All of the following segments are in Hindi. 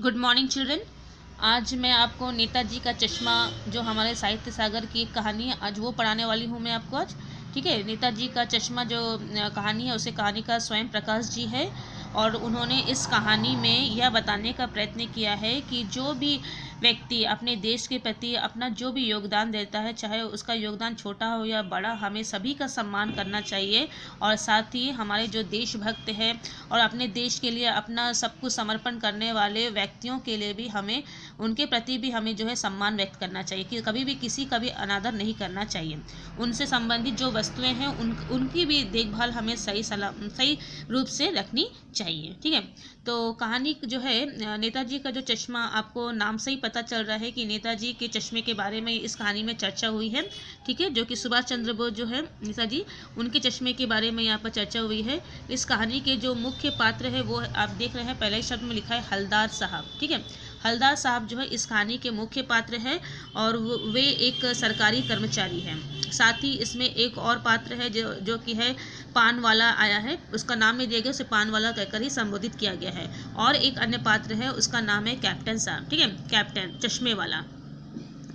Good morning children. आज मैं आपको नेताजी का चश्मा जो हमारे साहित्य सागर की एक कहानी है आज वो पढ़ाने वाली हूँ मैं आपको आज। ठीक है, नेताजी का चश्मा जो कहानी है उसे कहानीकार स्वयं प्रकाश जी है और उन्होंने इस कहानी में यह बताने का प्रयत्न किया है कि जो भी व्यक्ति अपने देश के प्रति अपना जो भी योगदान देता है, चाहे उसका योगदान छोटा हो या बड़ा, हमें सभी का सम्मान करना चाहिए। और साथ ही हमारे जो देशभक्त हैं और अपने देश के लिए अपना सब कुछ समर्पण करने वाले व्यक्तियों के लिए भी हमें उनके प्रति भी हमें जो है सम्मान व्यक्त करना चाहिए कि कभी भी किसी का भी अनादर नहीं करना चाहिए। उनसे संबंधित जो वस्तुएं हैं उनकी भी देखभाल हमें सही रूप से रखनी चाहिए। ठीक है, तो कहानी जो है नेताजी का जो चश्मा, आपको नाम से ही पता चल रहा है कि नेताजी के चश्मे के बारे में इस कहानी में चर्चा हुई है। ठीक है, जो कि सुभाष चंद्र बोस जो है नेताजी, उनके चश्मे के बारे में यहाँ पर चर्चा हुई है। इस कहानी के जो मुख्य पात्र है वो आप देख रहे हैं, पहले शब्द में लिखा है हलदार साहब। ठीक है, हलदार साहब जो है इस कहानी के मुख्य पात्र हैं और वे एक सरकारी कर्मचारी हैं। साथ ही इसमें एक और पात्र है जो कि है पान वाला आया है, उसका नाम नहीं दिया गया, उसे पान वाला कहकर ही संबोधित किया गया है। और एक अन्य पात्र है, उसका नाम है कैप्टन साहब। ठीक है, कैप्टन चश्मे वाला।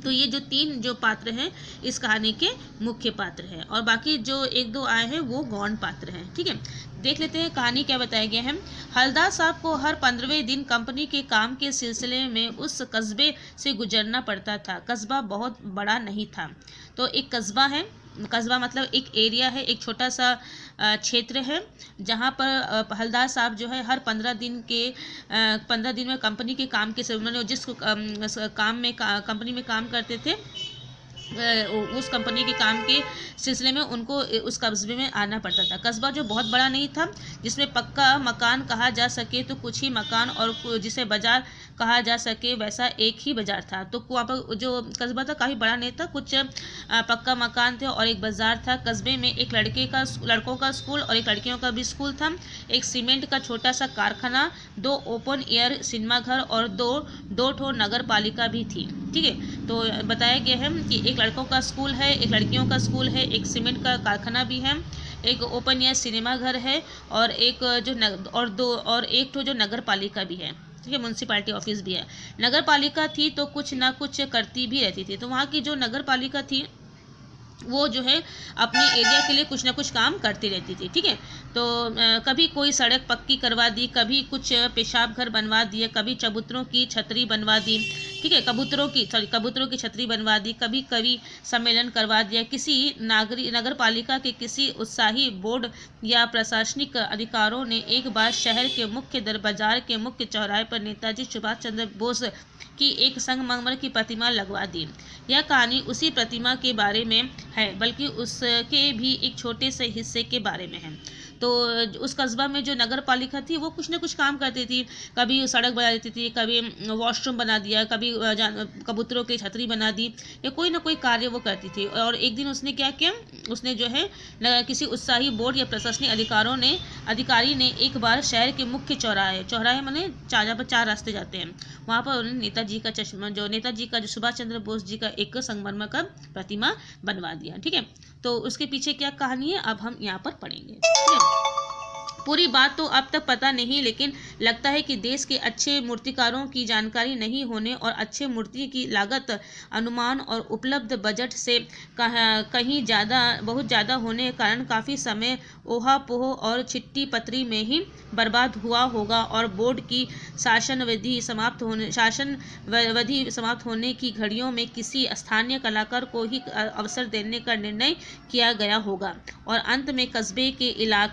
तो ये जो तीन जो पात्र हैं इस कहानी के मुख्य पात्र हैं और बाकी जो एक दो आए हैं वो गौण पात्र हैं। ठीक है, देख लेते हैं कहानी क्या बताया गया है। हलदार साहब को हर 15वें दिन कंपनी के काम के सिलसिले में उस कस्बे से गुजरना पड़ता था। कस्बा बहुत बड़ा नहीं था, तो एक कस्बा है, कस्बा मतलब एक एरिया है, एक छोटा सा क्षेत्र है जहाँ पर हलदार साहब जो है हर 15 दिन में कंपनी के काम के से उन्होंने जिस कंपनी में काम करते थे उस कंपनी के काम के सिलसिले में उनको उस कस्बे में आना पड़ता था। कस्बा जो बहुत बड़ा नहीं था, जिसमें पक्का मकान कहा जा सके तो कुछ ही मकान और जिसे बाजार कहा जा सके वैसा एक ही बाजार था। तो वहाँ पर जो कस्बा था काफ़ी बड़ा नहीं था, कुछ पक्का मकान थे और एक बाजार था। कस्बे में एक लड़कों का स्कूल और एक लड़कियों का भी स्कूल था, एक सीमेंट का छोटा सा कारखाना, 2 ओपन एयर सिनेमा घर और दो ठो नगर पालिका भी थी। ठीक है, तो बताया गया है कि एक लड़कों का स्कूल है, एक लड़कियों का स्कूल है, एक सीमेंट का कारखाना भी है, एक ओपन एयर सिनेमा घर है और एक एक ठो जो नगर पालिका भी है। ठीक है, म्यूनसिपालिटी ऑफिस भी है। नगर पालिका थी तो कुछ ना कुछ करती भी रहती थी। तो वहाँ की जो नगर पालिका थी वो जो है अपने एरिया के लिए कुछ ना कुछ काम करती रहती थी। ठीक है, तो कभी कोई सड़क पक्की करवा दी, कभी कुछ पेशाब घर बनवा दिए, कभी कबूतरों की छतरी बनवा दी। ठीक है, कबूतरों की छतरी बनवा दी, कभी सम्मेलन करवा दिया। किसी नगर पालिका के किसी उत्साही बोर्ड या प्रशासनिक अधिकारों ने एक बार शहर के बाजार के मुख्य चौराहे पर नेताजी सुभाष चंद्र बोस की एक संगमरमर की प्रतिमा लगवा दी। यह कहानी उसी प्रतिमा के बारे में है, बल्कि उसके भी एक छोटे से हिस्से के बारे में है। तो उस कस्बा में जो नगर पालिका थी वो कुछ ना कुछ काम करती थी, कभी सड़क बना देती थी, कभी वॉशरूम बना दिया, कभी कबूतरों की छतरी बना दी, या कोई ना कोई कार्य वो करती थी। और एक दिन उसने क्या किया, उसने जो है किसी उत्साही बोर्ड या प्रशासनिक अधिकारी ने एक बार शहर के मुख्य चौराहे माने जहाँ पर 4 रास्ते जाते हैं, वहाँ पर उन्होंने नेताजी का जो सुभाष चंद्र बोस जी का एक संगमरमर का प्रतिमा बनवा दिया। ठीक है, तो उसके पीछे क्या कहानी है अब हम यहाँ पर पढ़ेंगे। ठीक है, पूरी बात तो अब तक पता नहीं, लेकिन लगता है कि देश के अच्छे मूर्तिकारों की जानकारी नहीं होने और अच्छे मूर्ति की लागत अनुमान और उपलब्ध बजट से कहीं बहुत ज़्यादा होने के कारण काफ़ी समय ओहापोह और चिट्ठी पत्री में ही बर्बाद हुआ होगा और बोर्ड की शासनविधि समाप्त होने की घड़ियों में किसी स्थानीय कलाकार को ही अवसर देने का निर्णय किया गया होगा और अंत में कस्बे के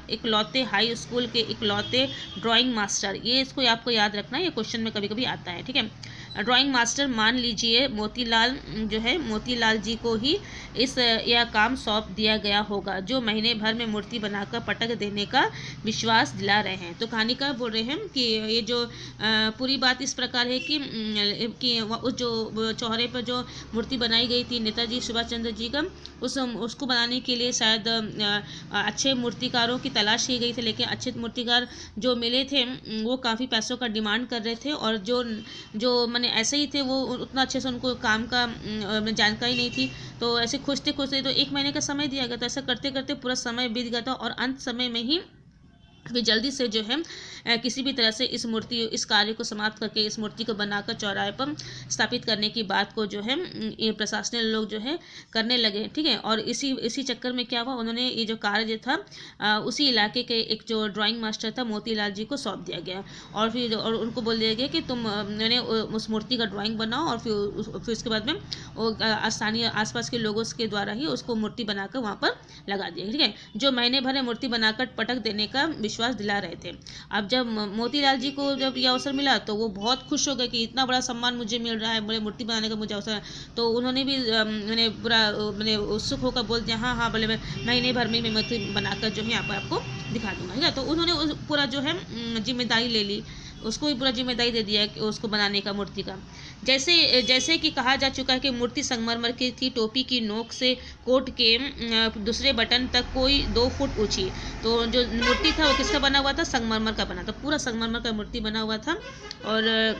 इकलौते हाई स्कूल के इकलौते ड्राइंग मास्टर, ये इसको आपको याद रखना है, ये क्वेश्चन में कभी कभी आता है। ठीक है, ड्राइंग मास्टर मान लीजिए मोतीलाल जी को ही यह काम सौंप दिया गया होगा, जो महीने भर में मूर्ति बनाकर पटक देने का विश्वास दिला रहे हैं। तो कहानीकार बोल रहे हैं कि ये जो पूरी बात इस प्रकार है कि उस जो चौराहे पर जो मूर्ति बनाई गई थी नेताजी सुभाष चंद्र जी का, उसको बनाने के लिए शायद अच्छे मूर्तिकारों की तलाश की गई थी, लेकिन अच्छे मूर्तिकार जो मिले थे वो काफ़ी पैसों का डिमांड कर रहे थे और जो मैंने ऐसे ही थे, वो उतना अच्छे से उनको काम का जानकारी नहीं थी, तो ऐसे खोजते तो 1 महीने का समय दिया गया था। ऐसा करते करते पूरा समय बीत गया था और अंत समय में ही फिर जल्दी से जो है किसी भी तरह से इस कार्य को समाप्त करके इस मूर्ति को बनाकर चौराहे पर स्थापित करने की बात को जो है ये प्रशासनिक लोग जो है करने लगे, ठीक है। और इसी चक्कर में क्या हुआ, उन्होंने ये जो कार्य जो था उसी इलाके के एक जो ड्राइंग मास्टर था मोतीलाल जी को सौंप दिया गया और फिर उनको बोल दिया गया कि तुम मैंने उस मूर्ति का ड्राइंग बनाओ और फिर उसके बाद में स्थानीय आसपास के लोगों के द्वारा ही उसको मूर्ति बनाकर वहाँ पर लगा दिया, ठीक है। जो महीने भर मूर्ति बनाकर पटक देने का विश्वास दिला रहे थे। अब जब मोतीलाल जी को जब यह अवसर मिला तो वो बहुत खुश हो गए कि इतना बड़ा सम्मान मुझे मिल रहा है, मेरे मूर्ति बनाने का मुझे अवसर है। तो उन्होंने भी मैंने पूरा मैंने उत्सुक होकर बोल दिया हाँ हाँ बोले मैं महीने भर में मैं मूर्ति बनाकर जो है यहाँ पर आपको दिखा दूंगा, ठीक है। तो उन्होंने पूरा जो है जिम्मेदारी ले ली, उसको भी पूरा जिम्मेदारी दे दिया कि उसको बनाने का मूर्ति का। जैसे कि कहा जा चुका है कि मूर्ति संगमरमर की थी, टोपी की नोक से कोट के दूसरे बटन तक कोई 2 फुट ऊंची। तो जो मूर्ति था वो किसका बना हुआ था, संगमरमर का बना था, पूरा संगमरमर का मूर्ति बना हुआ था। और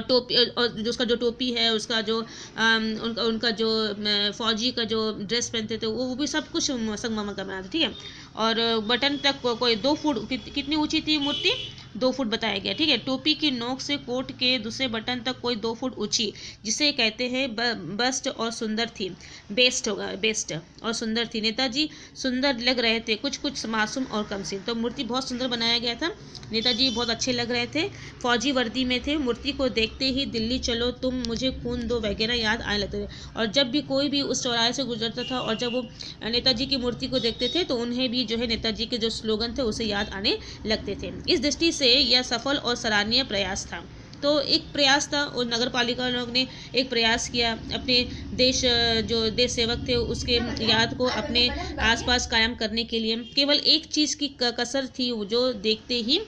टोपी और जो उसका जो टोपी है, उसका जो उनका जो फौजी का जो ड्रेस पहनते थे वो भी सब कुछ संगमरमर का बना था, ठीक है। और बटन तक कोई 2 फुट कितनी ऊंची थी मूर्ति, 2 फुट बताया गया, ठीक है। टोपी की नोक से कोट के दूसरे बटन तक कोई 2 फुट ऊंची, जिसे कहते हैं बस्ट और सुंदर थी, बेस्ट होगा बेस्ट और सुंदर थी। नेताजी सुंदर लग रहे थे, कुछ मासूम और कमसीन। तो मूर्ति बहुत सुंदर बनाया गया था, नेताजी बहुत अच्छे लग रहे थे, फौजी वर्दी में थे। मूर्ति को देखते ही दिल्ली चलो तुम मुझे खून दो वगैरह याद आने लगते थे। और जब भी कोई भी उस चौराहे से गुजरता था और जब वो नेताजी की मूर्ति को देखते थे तो उन्हें भी जो है नेताजी के जो स्लोगन थे उसे याद आने लगते थे। इस दृष्टि से यह सफल और सराहनीय प्रयास था। तो एक प्रयास था और नगर पालिका लोग ने एक प्रयास किया, अपने जो देश सेवक थे उसके याद को अपने आसपास कायम करने के लिए। केवल एक चीज़ की कसर थी जो देखते ही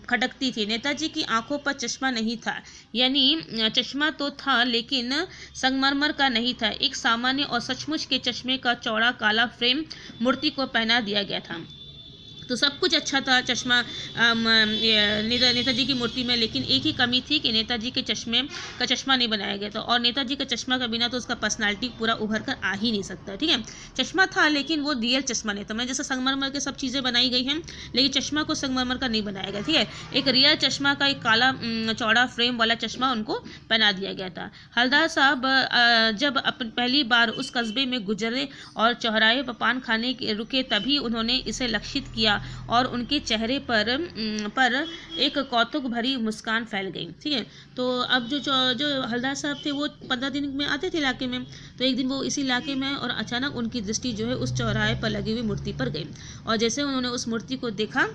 खटकती थी। नेताजी की आंखों पर चश्मा नहीं था, यानी चश्मा तो था लेकिन संगमरमर का नहीं था। एक सामान्य और सचमुच के चश्मे का चौड़ा काला फ्रेम मूर्ति को पहना दिया गया था। तो सब कुछ अच्छा था चश्मा नेताजी की मूर्ति में, लेकिन एक ही कमी थी कि नेताजी के चश्मा नहीं बनाया गया था। और नेताजी का चश्मा का बिना तो उसका पर्सनालिटी पूरा उभर कर आ ही नहीं सकता, ठीक है। चश्मा था लेकिन वो रियल चश्मा नहीं था। मैं जैसे संगमरमर के सब चीज़ें बनाई गई हैं लेकिन चश्मा को संगमरमर का नहीं बनाया गया, ठीक है। एक रियल चश्मा का एक काला चौड़ा फ्रेम वाला चश्मा उनको पहना दिया गया था। हलदार साहब जब पहली बार उस कस्बे में गुजरे और चौराहे पर पान खाने के रुके तभी उन्होंने इसे लक्षित किया और उनके चेहरे पर एक कौतुक भरी मुस्कान फैल गई, ठीक है। तो अब जो हलदार साहब थे वो 15 दिन में आते थे इलाके में, तो एक दिन वो इसी इलाके में और अचानक उनकी दृष्टि जो है उस चौराहे पर लगी हुई मूर्ति पर गई। और जैसे उन्होंने उस मूर्ति को देखा,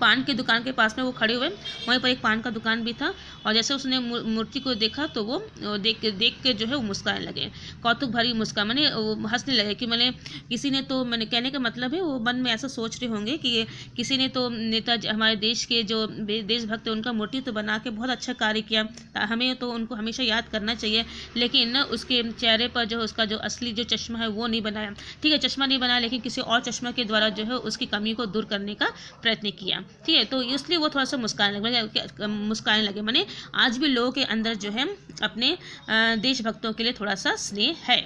पान की दुकान के पास में वो खड़े हुए, वहीं पर एक पान का दुकान भी था। और जैसे उसने मूर्ति को देखा तो वो देख के जो है वो मुस्कुराने लगे, कौतुक भरी मुस्कान, मैंने हंसने लगे कि मैंने किसी ने तो, मैंने कहने का मतलब है वो मन में ऐसा सोच रहे होंगे कि किसी ने तो नेताजी हमारे देश के जो देशभक्त है उनका मूर्ति तो बना के बहुत अच्छा कार्य किया, हमें तो उनको हमेशा याद करना चाहिए, लेकिन उसके चेहरे पर जो उसका जो असली जो चश्मा है वो नहीं बनाया, ठीक है। चश्मा नहीं बनाया लेकिन किसी और चश्मा के द्वारा जो है उसकी कमी को दूर करने का प्रयत्न किया, ठीक है। तो इसलिए वो थोड़ा सा मुस्कुराने लगे। माने आज भी लोगों के अंदर जो है अपने देशभक्तों के लिए थोड़ा सा स्नेह है।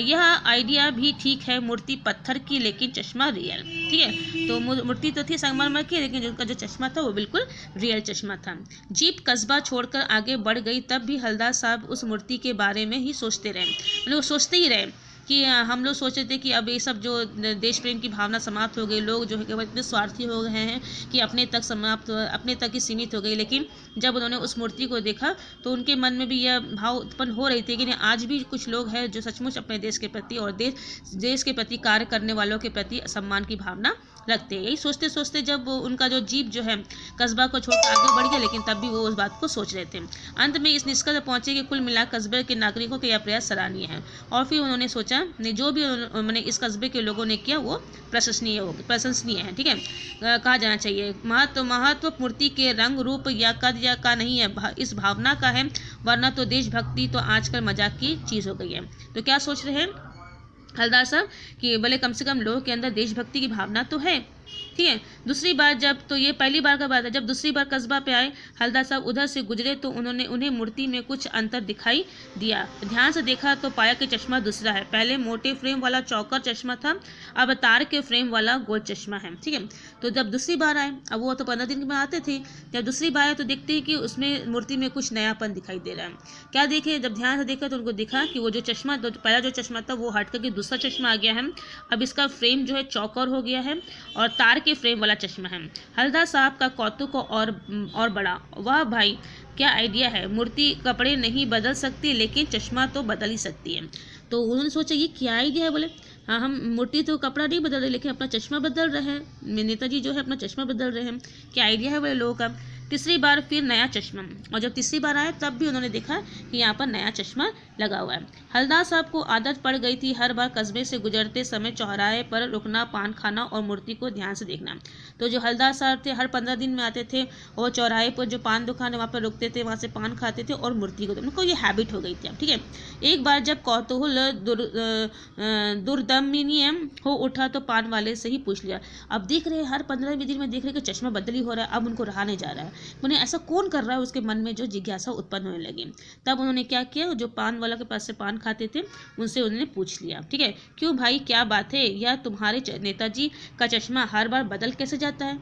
यह आइडिया भी ठीक है, मूर्ति पत्थर की लेकिन चश्मा रियल, ठीक है। तो मूर्ति तो थी संगमरमर की लेकिन उनका जो चश्मा था वो बिल्कुल रियल चश्मा था। जीप कस्बा छोड़कर आगे बढ़ गई तब भी हलदार साहब उस मूर्ति के बारे में ही सोचते रहे, मतलब वो सोचते ही रहे कि हम लोग सोच रहे थे कि अब ये सब जो देश प्रेम की भावना समाप्त हो गई, लोग जो है केवल इतने स्वार्थी हो गए हैं कि अपने तक ही सीमित हो गई। लेकिन जब उन्होंने उस मूर्ति को देखा तो उनके मन में भी यह भाव उत्पन्न हो रही थी कि आज भी कुछ लोग हैं जो सचमुच अपने देश के प्रति और देश के प्रति कार्य करने वालों के प्रति सम्मान की भावना रखते हैं। यही सोचते सोचते जब उनका जो जीप जो है कस्बा को छोड़कर आगे बढ़ गया, लेकिन तब भी वो उस बात को सोच रहे थे। अंत में इस निष्कर्ष पहुंचे कि कुल मिला कस्बे के नागरिकों का यह प्रयास सराहनीय है। और फिर उन्होंने सोचा जो भी मैंने इस कस्बे के लोगों ने किया वो प्रशंसनीय है, ठीक है, कहा जाना चाहिए। महत्व मूर्ति के रंग रूप या कद या का नहीं है, इस भावना का है, वरना तो देशभक्ति तो आजकल मजाक की चीज़ हो गई है। तो क्या सोच रहे हैं हलदार साहब कि भले कम से कम लोगों के अंदर देशभक्ति की भावना तो है, ठीक है। दूसरी बार जब, तो ये पहली बार का बात है, जब दूसरी बार कस्बा पे आए, हलदार साहब उधर से गुजरे तो उन्हें मूर्ति में कुछ अंतर दिखाई दिया। ध्यान से देखा तो पाया कि चश्मा दूसरा है। पहले मोटे फ्रेम वाला चौकर चश्मा था, अब तार के फ्रेम वाला गोल चश्मा है। ठीक है। तो जब दूसरी बार आए, अब वो तो 15 दिन में आते थे, जब दूसरी बार आए तो देखते हैं कि उसमें मूर्ति में कुछ नयापन दिखाई दे रहा है। क्या देखे, जब ध्यान से देखा तो उनको दिखा कि वो जो चश्मा, पहला जो चश्मा था वो हट करके दूसरा चश्मा आ गया है। अब इसका फ्रेम जो है चौकर हो गया है और तार के फ्रेम वाला चश्मा है। हलदार साहब का कौतुक और बड़ा, वाह भाई क्या आइडिया है, मूर्ति कपड़े नहीं बदल सकती लेकिन चश्मा तो बदल ही सकती है। तो उन्होंने सोचा ये क्या आइडिया है। बोले हाँ, हम मूर्ति तो कपड़ा नहीं बदल रहे लेकिन अपना चश्मा बदल रहे हैं, नेताजी जो है अपना चश्मा बदल रहे हैं, क्या आइडिया है बोले लोगों का। तीसरी बार फिर नया चश्मा, और जब तीसरी बार आए तब भी उन्होंने देखा कि यहाँ पर नया चश्मा लगा हुआ है। हलदार साहब को आदत पड़ गई थी हर बार कस्बे से गुजरते समय चौराहे पर रुकना, पान खाना और मूर्ति को ध्यान से देखना। तो जो हलदार साहब थे हर 15 दिन में आते थे और चौराहे पर जो पान दुकान है वहाँ पर रुकते थे, वहाँ से पान खाते थे और मूर्ति को, उनको ये हैबिट हो गई थी। ठीक है। एक बार जब कौतूहल दुर्दमनीय हो उठा तो पान वाले से ही पूछ लिया। अब देख रहे हर 15 दिन में देख रहे कि चश्मा बदली हो रहा है, अब उनको रहा नहीं जा रहा है, उन्हें ऐसा कौन कर रहा है, उसके मन में जो जिज्ञासा उत्पन्न होने लगी। तब उन्होंने क्या किया, जो पान वाला के पास से पान खाते थे उनसे उन्होंने पूछ लिया। ठीक है, क्यों भाई क्या बात है, या तुम्हारे नेताजी का चश्मा हर बार बदल कैसे जाता है।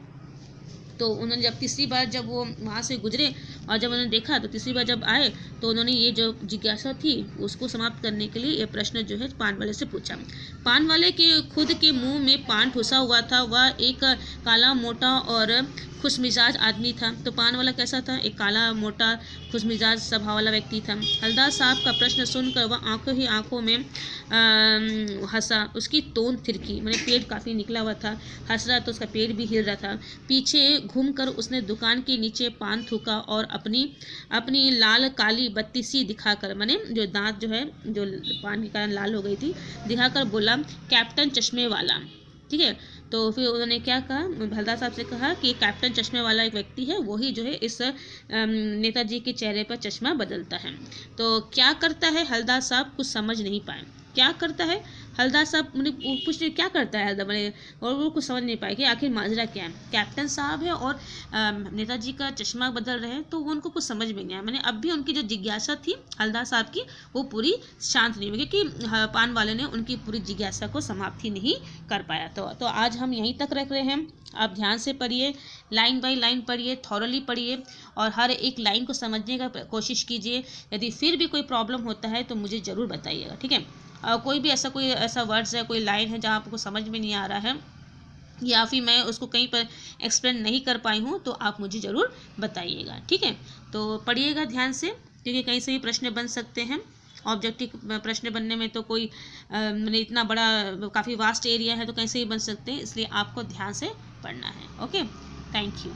तो उन्होंने जब तीसरी बार जब वो वहाँ से गुजरे और जब उन्होंने देखा तो तीसरी बार जब आए तो उन्होंने ये जो जिज्ञासा थी उसको समाप्त करने के लिए ये प्रश्न जो है पान वाले से पूछा। पान वाले के खुद के मुंह में पान ठुसा हुआ था। वह एक काला मोटा और खुशमिजाज आदमी था। तो पान वाला कैसा था, एक काला मोटा खुशमिजाज स्वभाव वाला व्यक्ति था। हलदार साहब का प्रश्न सुनकर वह आंखों ही आंखों में हंसा। उसकी तोंद थिरकी, मैंने पेट काफ़ी निकला हुआ था, हंस रहा तो उसका पेट भी हिल रहा था। पीछे घूमकर उसने दुकान के नीचे पान थूका और अपनी लाल काली बत्ती सी दिखाकर, मैंने जो दांत जो है जो पान के कारण लाल हो गई थी, दिखाकर बोला, कैप्टन चश्मे वाला। ठीक है। तो फिर उन्होंने क्या कहा, हलदार साहब से कहा कि कैप्टन चश्मे वाला एक व्यक्ति है, वही जो है इस नेताजी के चेहरे पर चश्मा बदलता है। तो क्या करता है हलदार साहब कुछ समझ नहीं पाए। क्या करता है हलदार साहब, मैंने पूछ रहे क्या करता है हलदार, मैंने, और वो कुछ समझ नहीं पाए कि आखिर माजरा क्या है। कैप्टन साहब है और नेताजी का चश्मा बदल रहे हैं, तो वो उनको कुछ समझ में नहीं आया। मैंने अब भी उनकी जो जिज्ञासा थी हलदार साहब की वो पूरी शांत नहीं हुई, क्योंकि पान वाले ने उनकी पूरी जिज्ञासा को समाप्त ही नहीं कर पाया। तो आज हम यहीं तक रख रहे हैं। आप ध्यान से पढ़िए, लाइन बाय लाइन पढ़िए, थॉरली पढ़िए और हर एक लाइन को समझने का कोशिश कीजिए। यदि फिर भी कोई प्रॉब्लम होता है तो मुझे ज़रूर बताइएगा। ठीक है। कोई भी ऐसा वर्ड्स है, कोई लाइन है जहाँ आपको समझ में नहीं आ रहा है या फिर मैं उसको कहीं पर एक्सप्लेन नहीं कर पाई हूँ तो आप मुझे ज़रूर बताइएगा। ठीक है। तो पढ़िएगा ध्यान से, क्योंकि कहीं से भी प्रश्न बन सकते हैं। ऑब्जेक्टिव प्रश्न बनने में तो कोई मैंने इतना बड़ा काफ़ी वास्ट एरिया है तो कहीं से भी बन सकते हैं, इसलिए आपको ध्यान से पढ़ना है। Okay, thank you.